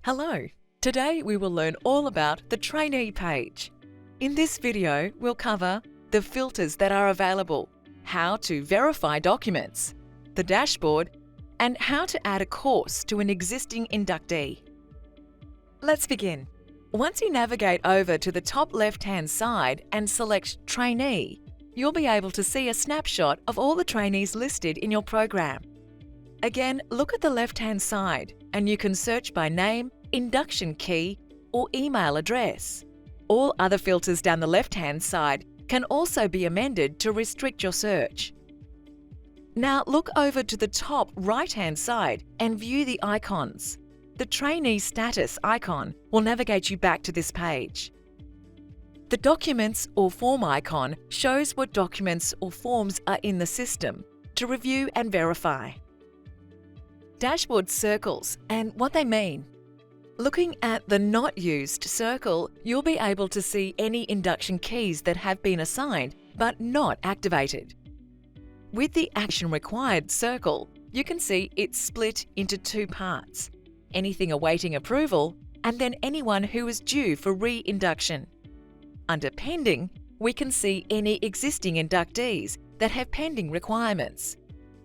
Hello! Today we will learn all about the Trainee page. In this video, we'll cover the filters that are available, how to verify documents, the dashboard, and how to add a course to an existing inductee. Let's begin. Once you navigate over to the top left-hand side and select Trainee, you'll be able to see a snapshot of all the trainees listed in your program. Again, look at the left-hand side and you can search by name, induction key, or email address. All other filters down the left-hand side can also be amended to restrict your search. Now look over to the top right-hand side and view the icons. The Trainee Status icon will navigate you back to this page. The Documents or Form icon shows what documents or forms are in the system to review and verify. Dashboard circles and what they mean. Looking at the Not Used circle, you'll be able to see any induction keys that have been assigned but not activated. With the Action Required circle, you can see it's split into two parts: anything awaiting approval and then anyone who is due for re-induction. Under Pending, we can see any existing inductees that have pending requirements.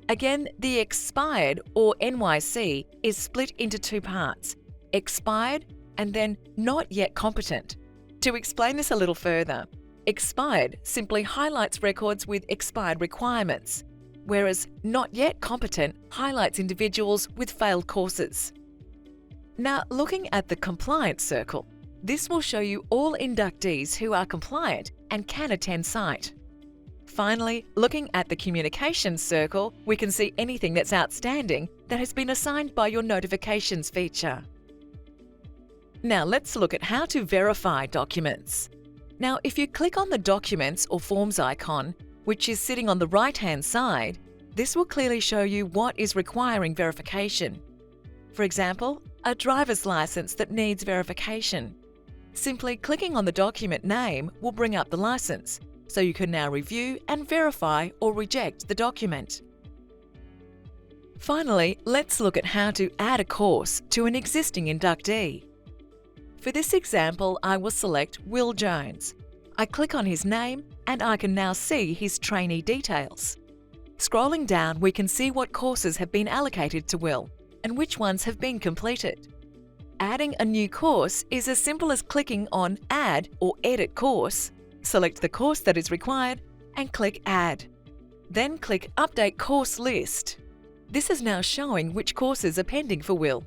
Again, the Expired or NYC is split into two parts: Expired and then Not Yet Competent. To explain this a little further, Expired simply highlights records with expired requirements, whereas Not Yet Competent highlights individuals with failed courses. Now, looking at the Compliance circle, this will show you all inductees who are compliant and can attend site. Finally, looking at the Communications circle, we can see anything that's outstanding that has been assigned by your Notifications feature. Now let's look at how to verify documents. Now, if you click on the Documents or Forms icon, which is sitting on the right-hand side, this will clearly show you what is requiring verification. For example, a driver's license that needs verification. Simply clicking on the document name will bring up the license, so you can now review and verify or reject the document. Finally, let's look at how to add a course to an existing inductee. For this example, I will select Will Jones. I click on his name and I can now see his trainee details. Scrolling down, we can see what courses have been allocated to Will and which ones have been completed. Adding a new course is as simple as clicking on Add or Edit Course, select the course that is required and click Add. Then click Update Course List. This is now showing which courses are pending for Will.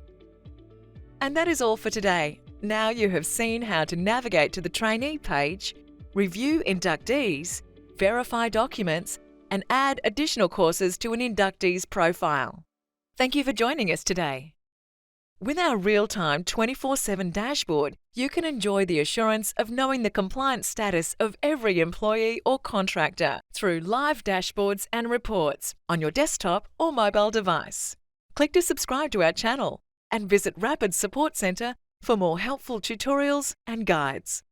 And that is all for today. Now you have seen how to navigate to the Trainee page, review inductees, verify documents, and add additional courses to an inductee's profile. Thank you for joining us today. With our real-time 24/7 dashboard, you can enjoy the assurance of knowing the compliance status of every employee or contractor through live dashboards and reports on your desktop or mobile device. Click to subscribe to our channel and visit Rapid Support Centre for more helpful tutorials and guides.